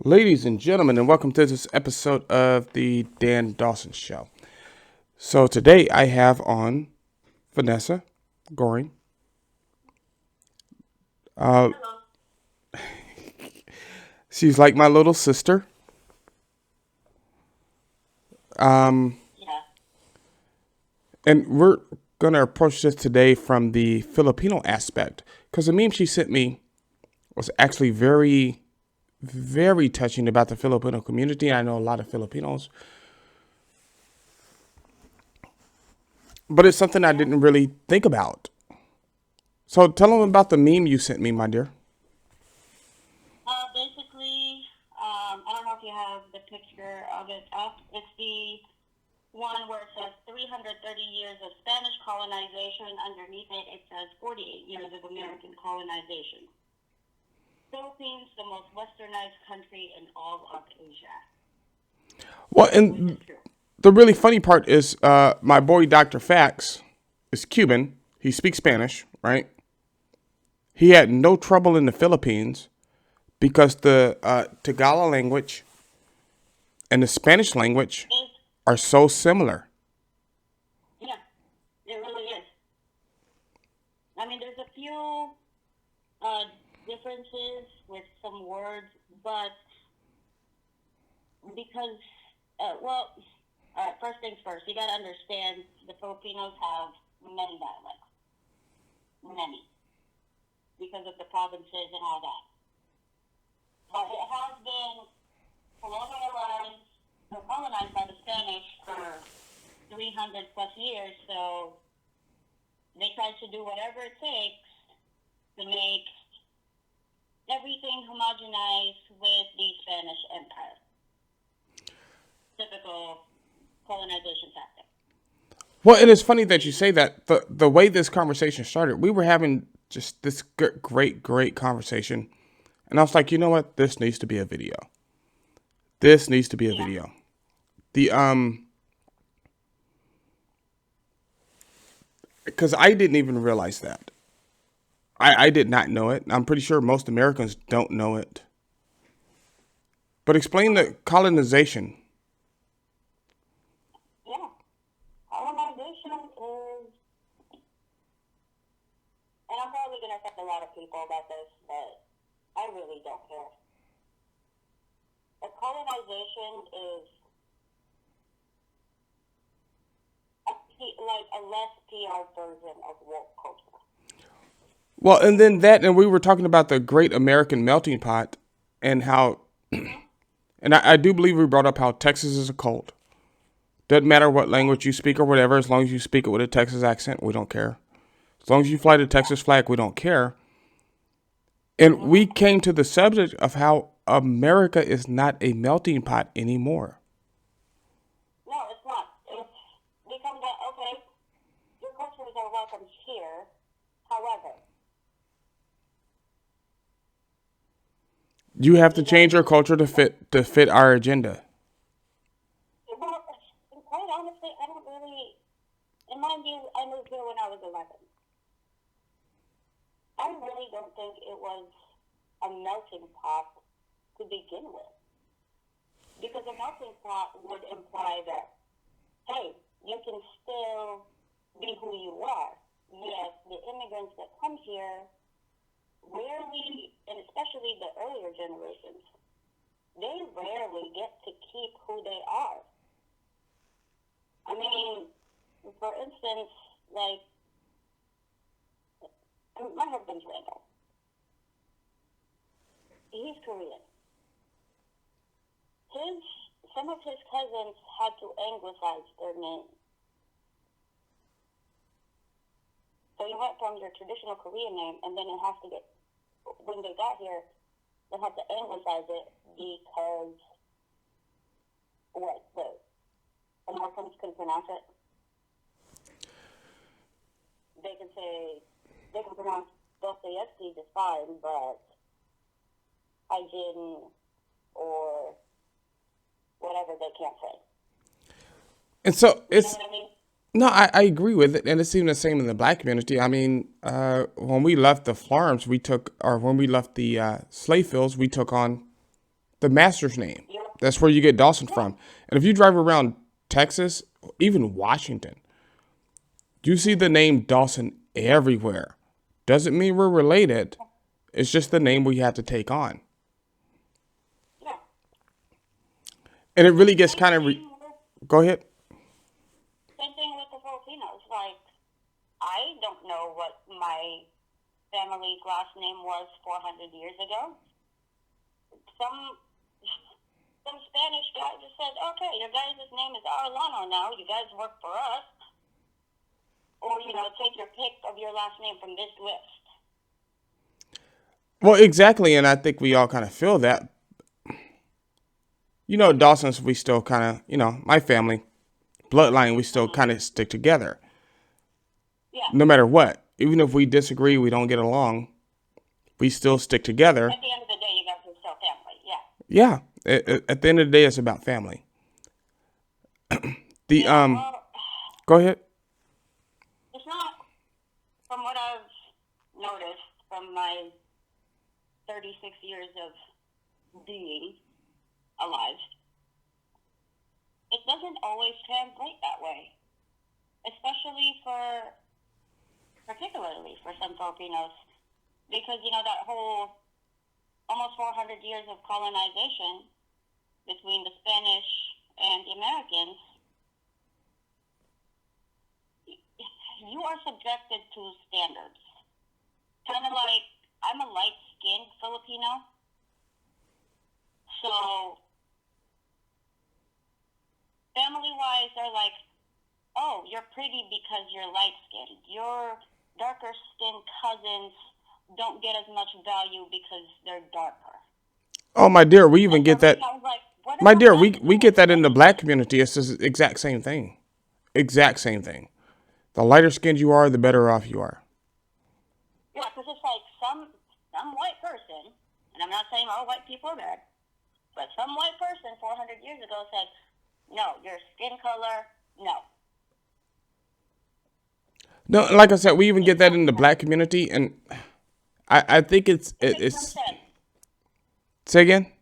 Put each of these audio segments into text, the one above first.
Ladies and gentlemen, and welcome to this episode of the Dan Dawson Show. So today I have on Vanessa Goring. Uh, Hello. she's like my little sister. Um, Yeah. and we're going to approach this today from the Filipino aspect because the meme she sent me was actually very, very touching about the Filipino community. I know a lot of Filipinos, but it's something I Yeah. didn't really think about. So tell them about the meme you sent me, my dear. Basically, I don't know if you have the picture of it up. It's the one where it says 330 years of Spanish colonization. Underneath it, it says 48 years of American colonization. Philippines, the most westernized country in all of Asia, Well, which is and true. the really funny part is my boy Dr. Fax is Cuban. He speaks Spanish, right? He had no trouble in the Philippines because the Tagalog language and the Spanish language It, are so similar. yeah, it really is. I mean, there's a few uh, differences with some words, but because, well, first things first, you got to understand the Filipinos have many dialects, many, because of the provinces and all that. But it has been colonialized, colonized by the Spanish for 300 plus years, so they tried to do whatever it takes to make everything homogenized with the Spanish Empire. Typical colonization tactic. Well, it is funny that you say that. The way this conversation started, we were having just this great conversation, and I was like, you know what? This needs to be a video. This needs to be a Yeah. video. The because I didn't even realize that. I did not know it. I'm pretty sure most Americans don't know it. But explain the colonization. Yeah. Colonization is, and I'm probably going to offend a lot of people about this, but I really don't care. A colonization is like a less PR version of woke culture. Well, and then that, and we were talking about the great American melting pot and how, Mm-hmm. and I do believe we brought up how Texas is a cult. Doesn't matter what Yeah. language you speak or whatever, as long as you speak it with a Texas accent, we don't care. As long as you fly the Yeah. Texas flag, we don't care. And we Mm-hmm. came to the subject of how America is not a melting pot anymore. No, it's not. It's become that, okay, your cultures are welcome here. However, You have to you got to change be, our culture to fit our agenda. well, and quite honestly, I don't really, in my view, I moved here when I was 11. I really don't think it was a melting pot to begin with. Because a melting pot would imply that, hey, you can still be who you are. Yes, the immigrants that come here rarely, and especially the earlier generations, they rarely get to keep who they are. I mean, for instance, like, my husband's Randall. He's Korean. His Some of his cousins had to anglicize their name. So you went from your traditional Korean name, and then it has to get, when they got here, they had to anglicize it because what the Muslims couldn't pronounce it. They can say they can pronounce Dostoevsky just fine, but hygiene or whatever they can't say. And so You know it's what I mean? no, I agree with it, and it's even the same in the black community. I mean, when we left the farms, we took, or when we left the slave fields, we took on the master's name. Yep. That's where you get Dawson Yeah. from. And if you drive around Texas, even Washington, you see the name Dawson everywhere. Doesn't mean we're related. It's just the name we have to take on. Yeah. And it really gets Same kind of. thing with, Go ahead. same thing with the Filipinos. Like, I don't know what my family's last name was 400 years ago. Some Spanish guy just said, okay, your guys' name is Arellano now. You guys work for us. Or, take your pick of your last name from this list. Well, exactly. And I think we all kind of feel that. Dawson's, we still kind of, my family, bloodline, we still kind of stick together. Yeah. No matter what. Even if we disagree, we don't get along, we still stick together. At the end of the day, you guys are still family. Yeah. Yeah. At the end of the day, it's about family. Well, Go ahead. it's not, from what I've noticed from my 36 years of being alive, it doesn't always translate that way, particularly for some Filipinos, because, that whole almost 400 years of colonization between the Spanish and the Americans, you are subjected to standards. Kind of like, I'm a light-skinned Filipino, so family-wise, they're like, oh, you're pretty because you're light-skinned. Your darker-skinned cousins don't get as much value because they're darker. Oh, my dear, we even get that. I was like, what My about dear, that? we get that in the black community. It's the exact same thing. Exact same thing. The lighter skinned you are, the better off you are. Yeah, because it's like some white person, and I'm not saying all white people are bad, but some white person 400 years ago said, no, your skin color, no. No, like I said, we even get that in the black community, and I think It makes no it's. sense. Say again.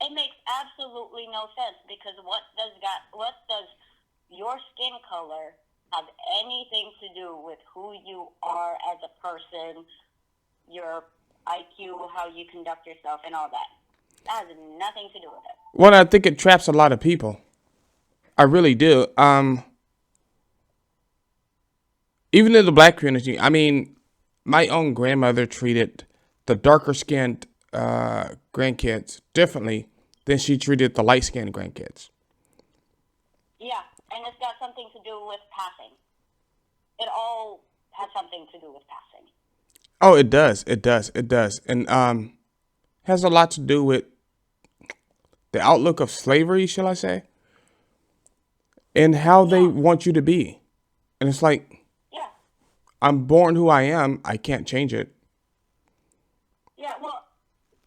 It makes absolutely no sense, because what does your skin color have anything to do with who you are as a person, your IQ, how you conduct yourself, and all that? That has nothing to do with it. Well, I think it traps a lot of people. I really do. Even in the black community, I mean, my own grandmother treated the darker skinned grandkids differently than she treated the light skinned grandkids. Yeah, and it's got something to do with passing. It all has something to do with passing. Oh, it does. It does. It does. And has a lot to do with the outlook of slavery, shall I say, and how they want you to be. And it's like, Yeah. I'm born who I am. I can't change it. Yeah, well,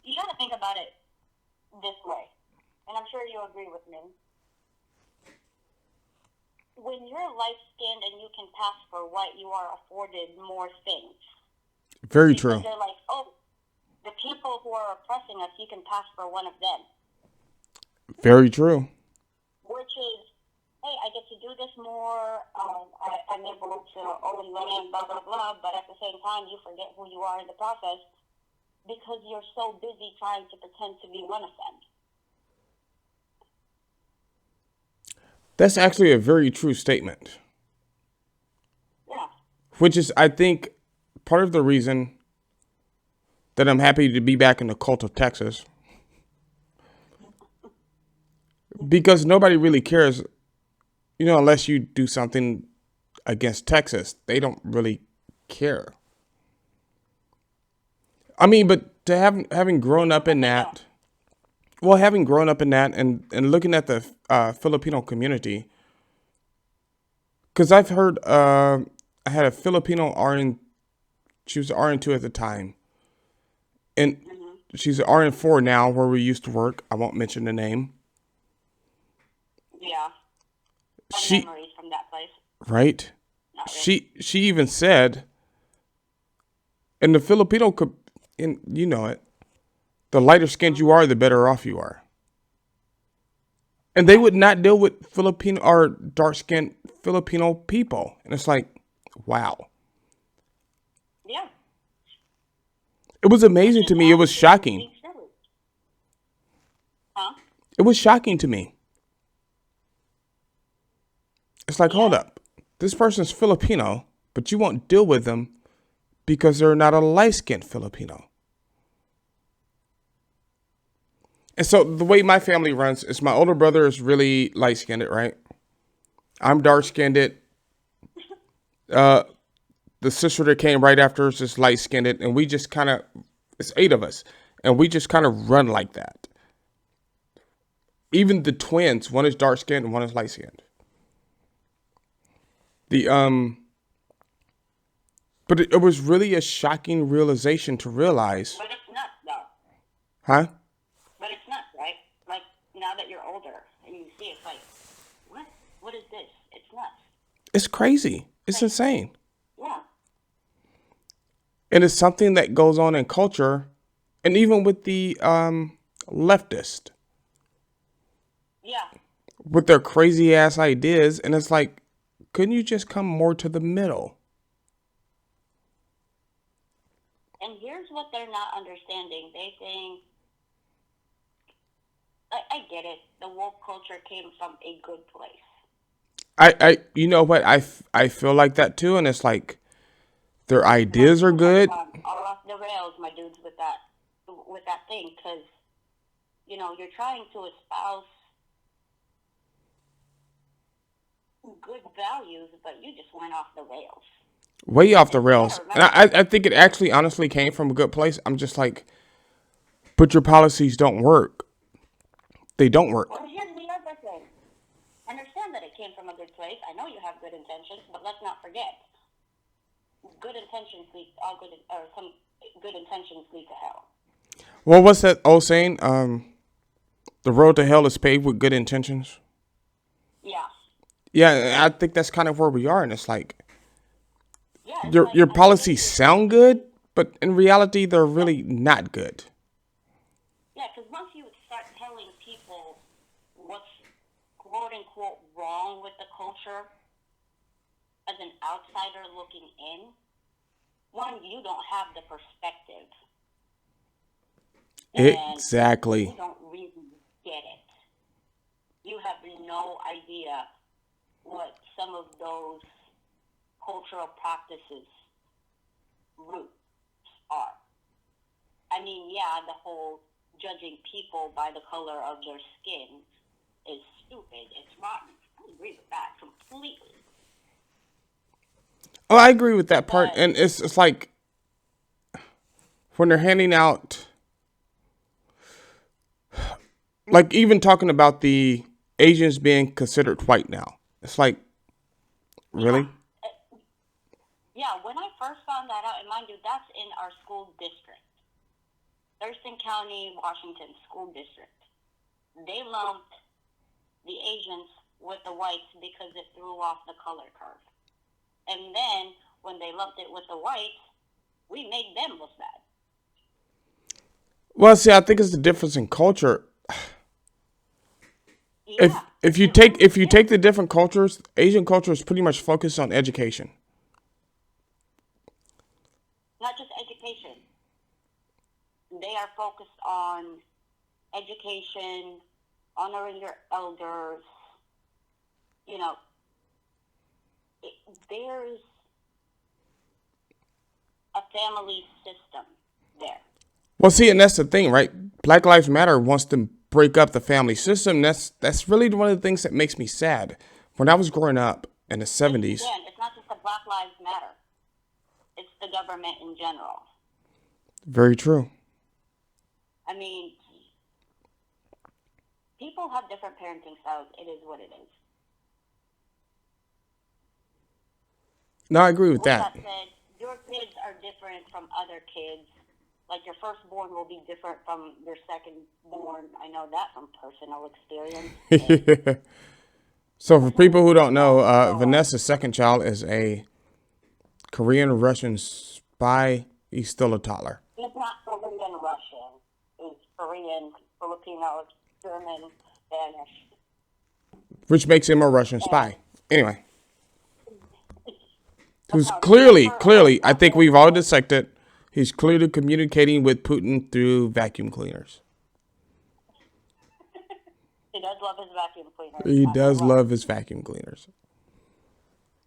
you got to think about it this way, and I'm sure you agree with me. When you're light-skinned and you can pass for white, you are afforded more things. Very Because true. they're like, oh, the people who are oppressing us, you can pass for one of them. Very true. Which is, hey, I get to do this more, I'm able to own land, blah, blah, blah, but at the same time, you forget who you are in the process because you're so busy trying to pretend to be one of them. That's actually a very true statement, Yeah. which is, I think, part of the reason that I'm happy to be back in the cult of Texas. Because nobody really cares, unless you do something against Texas. They don't really care. I mean, but to having grown up in that, having grown up in that and looking at the Filipino community, because I've heard, I had a Filipino RN, she was RN2 at the time, and she's an RN4 now where we used to work. I won't mention the name. Yeah. She, Memories from that place. right? Not really. She even said, in the Filipino, and you know it, The lighter skinned you are, the better off you are. And they would not deal with Filipino or dark skinned Filipino people. And it's like, wow. Yeah. It was amazing to me. It was shocking. Huh? It was shocking to me. It's like, hold up. This person's Filipino, but you won't deal with them because they're not a light-skinned Filipino. And so the way my family runs is my older brother is really light-skinned, right? I'm dark-skinned. The sister that came right after us is light-skinned, and we just kind of, it's 8 of us, and we just kind of run like that. Even the twins, one is dark-skinned and one is light-skinned. But it was really a shocking realization to realize. But it's nuts, though. Huh? But it's nuts, right? Like, now that you're older and you see it, it's like, what? What is this? It's nuts. It's crazy. It's insane. Yeah. And it's something that goes on in culture, and even with the leftist. Yeah. With their crazy ass ideas, and it's like, couldn't you just come more to the middle? And here's what they're not understanding. They think, I get it. The woke culture came from a good place. You know what? I feel like that too, and it's like, their ideas are good. All off the rails, my dudes, with that thing, because, you know, you're trying to espouse good values, but you just went off the rails. Way off the rails. And I think it actually honestly came from a good place. I'm just like, but your policies don't work. They don't work. Well, here's the other thing. Understand that it came from a good place. I know you have good intentions, but let's not forget. Good intentions lead some good intentions lead to hell. Well, what's that old saying? The road to hell is paved with good intentions. Yeah. Yeah, I think that's kind of where we are, and it's like, Yeah, your policies sound good, but in reality, they're really not good. Yeah, because once you start telling people what's quote unquote wrong with the culture, as an outsider looking in, one, you don't have the perspective. Exactly. You don't really get it. You have no idea what some of those cultural practices roots are. I mean, yeah, the whole judging people by the color of their skin is stupid. It's rotten. I agree with that completely. Oh, I agree with that part. And it's like when they're handing out, like even talking about the Asians being considered white now. It's like, really? Yeah, when I first found that out, and mind you, that's in our school district. Thurston County, Washington School District. They lumped the Asians with the whites because it threw off the color curve. And then, when they lumped it with the whites, we made them look bad. Well, see, I think it's the difference in culture. Yeah. If you take the different cultures, Asian culture is pretty much focused on education. Not just education. They are focused on education, honoring your elders. You know, there's a family system there. Well, see, and that's the thing, right? Black Lives Matter wants to break up the family system. That's really one of the things that makes me sad. When I was growing up in the 70s. Again, it's not just the Black Lives Matter. It's the government in general. Very true. I mean, people have different parenting styles. It is what it is. No, I agree with With that. that said, your kids are different from other kids. Like your firstborn will be different from your secondborn. I know that from personal experience. So for people who don't know, Vanessa's second child is a Korean Russian spy. He's still a toddler. He's not Korean Russian. is Korean, Filipino, German, Spanish. Which makes him a Russian And spy. Anyway, who's no, clearly, I think we've all dissected, he's clearly communicating with Putin through vacuum cleaners. he does love his vacuum cleaner. He does love his vacuum cleaners.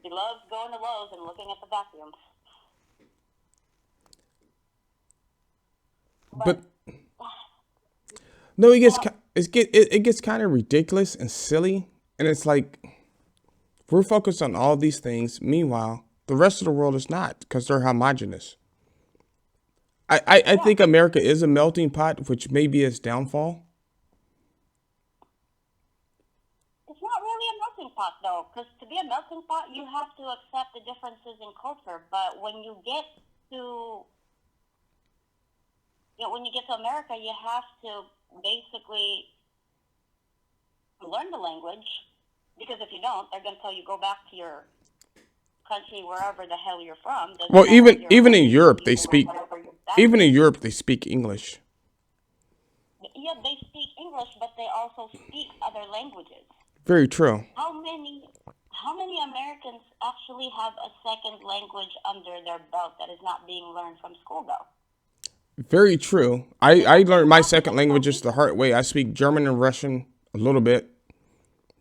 He loves going to Lowe's and looking at the vacuums. But no, it gets kind of ridiculous and silly, and it's like we're focused on all these things. Meanwhile, the rest of the world is not, because they're homogenous. I think America is a melting pot, which may be its downfall. It's not really a melting pot, though, because to be a melting pot, you have to accept the differences in culture. But when you get to America, you have to basically learn the language, because if you don't, they're going to tell you go back to your country, wherever the hell you're from. Well, even in Europe, they speak English. Yeah, they speak English, but they also speak other languages. Very true. How many Americans actually have a second language under their belt that is not being learned from school, though? Very true. I learned my second languages the hard way. I speak German and Russian a little bit,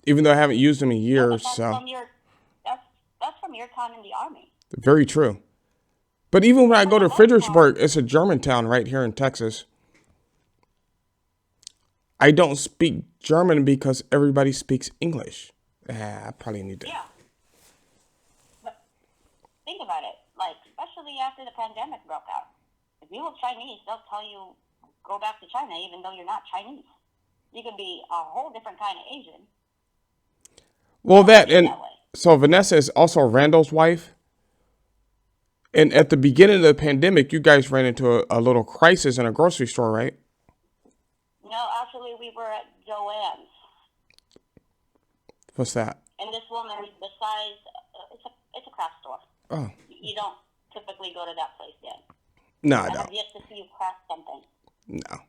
even though I haven't used them in years. That's from your time in the Army. Very true. But even when I go to Fredericksburg, it's a German town right here in Texas. I don't speak German because everybody speaks English. I probably need to. Yeah. But think about it. Like, especially after the pandemic broke out. If you look Chinese, they'll tell you go back to China, even though you're not Chinese. You could be a whole different kind of Asian. Well, so Vanessa is also Randall's wife. And at the beginning of the pandemic, you guys ran into a little crisis in a grocery store, right? No, actually, we were at Joann's. What's that? And this woman, besides, it's a craft store. Oh. You don't typically go to that place yet. No, I I don't. have yet to see you craft something. No.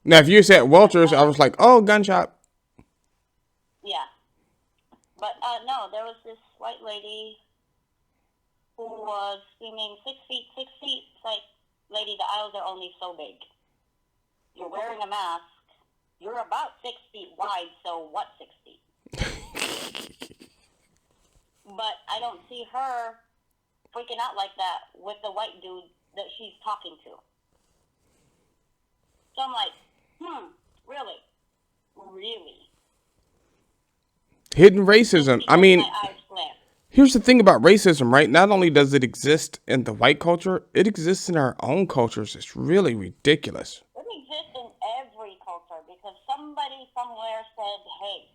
Now, if you said Walters, I was like, oh, gun shop. Yeah. But no, there was this white lady who was screaming, 6 feet, 6 feet. It's like, lady, the aisles are only so big. You're wearing a mask. You're about 6 feet wide, so what 6 feet? But I don't see her freaking out like that with the white dude that she's talking to. So I'm like, really? Really? Hidden racism. I mean, here's the thing about racism, right? Not only does it exist in the white culture, it exists in our own cultures. It's really ridiculous. It exists in every culture because somebody somewhere said, hey,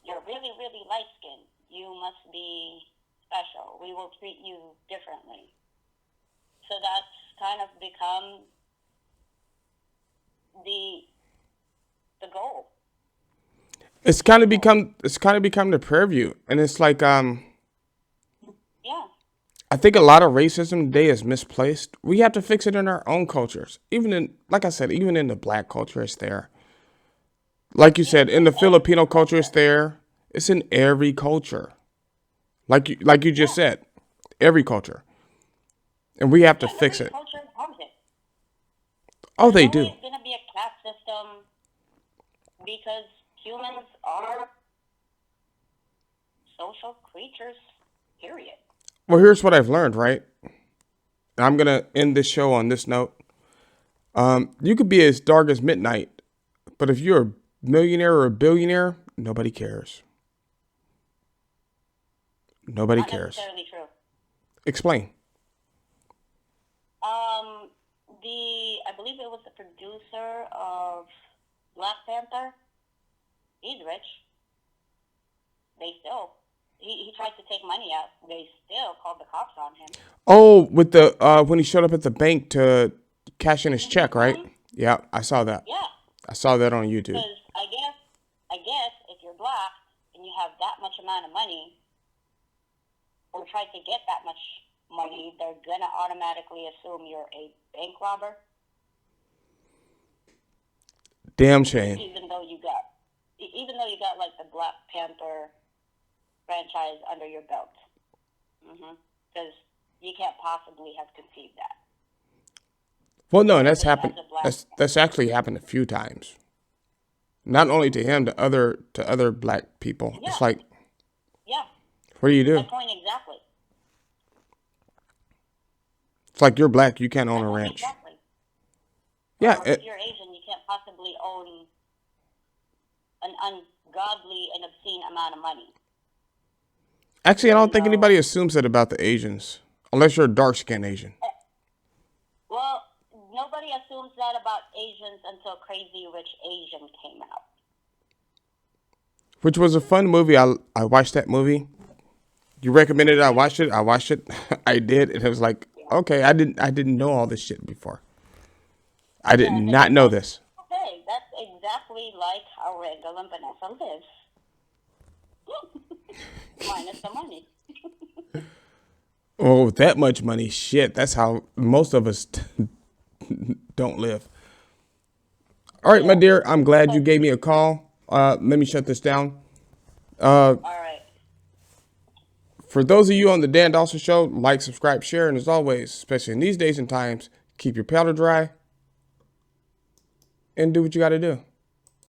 you're really, really light-skinned. You must be special. We will treat you differently. So that's kind of become the goal. It's kind of become the purview, and it's like Yeah. I think a lot of racism today is misplaced. We have to fix it in our own cultures. Even in, like I said, even in the black culture, it's there. Like you said, in the Filipino culture, it's there. It's in every culture. Like you just said, every culture. And we have to fix it. Culture has it. Oh, they do. There's always going to be a caste system because humans are social creatures, period. Well, here's what I've learned, right? I'm going to end this show on this note. You could be as dark as midnight, but if you're a millionaire or a billionaire, nobody cares. Nobody cares. Not necessarily true. Explain. I believe it was the producer of Black Panther. He's rich. He tried to take money out. They still called the cops on him. Oh, with the when he showed up at the bank to cash in his check, right? Yeah, I saw that. Yeah. I saw that on YouTube. Because I guess if you're black and you have that much amount of money, or try to get that much money, they're gonna automatically assume you're a bank robber. Damn shame. Even though you got like the Black Panther franchise under your belt, because you can't possibly have conceived that. Well, no, and that's happened. That's actually happened a few times. Not only to him, to other black people. Yeah. It's like, yeah. What do you do? My point exactly. It's like you're black, you can't own a ranch. Exactly. Yeah. Or if you're Asian, you can't possibly own an ungodly and obscene amount of money. Actually, I don't think anybody assumes that about the Asians, unless you're a dark-skinned Asian. Well, nobody assumes that about Asians until Crazy Rich Asian came out. Which was a fun movie. I watched that movie. You recommended it. I watched it. I did. And it was like, okay, I didn't know all this shit before. I did not know this. Okay, that's exactly like how Randall and Vanessa live. Minus the money. Oh, with that much money, shit. That's how most of us don't live. All right, my dear. I'm glad you gave me a call. Let me shut this down. All right. For those of you on the Dan Dawson Show, like, subscribe, share, and as always, especially in these days and times, keep your powder dry and do what you got to do.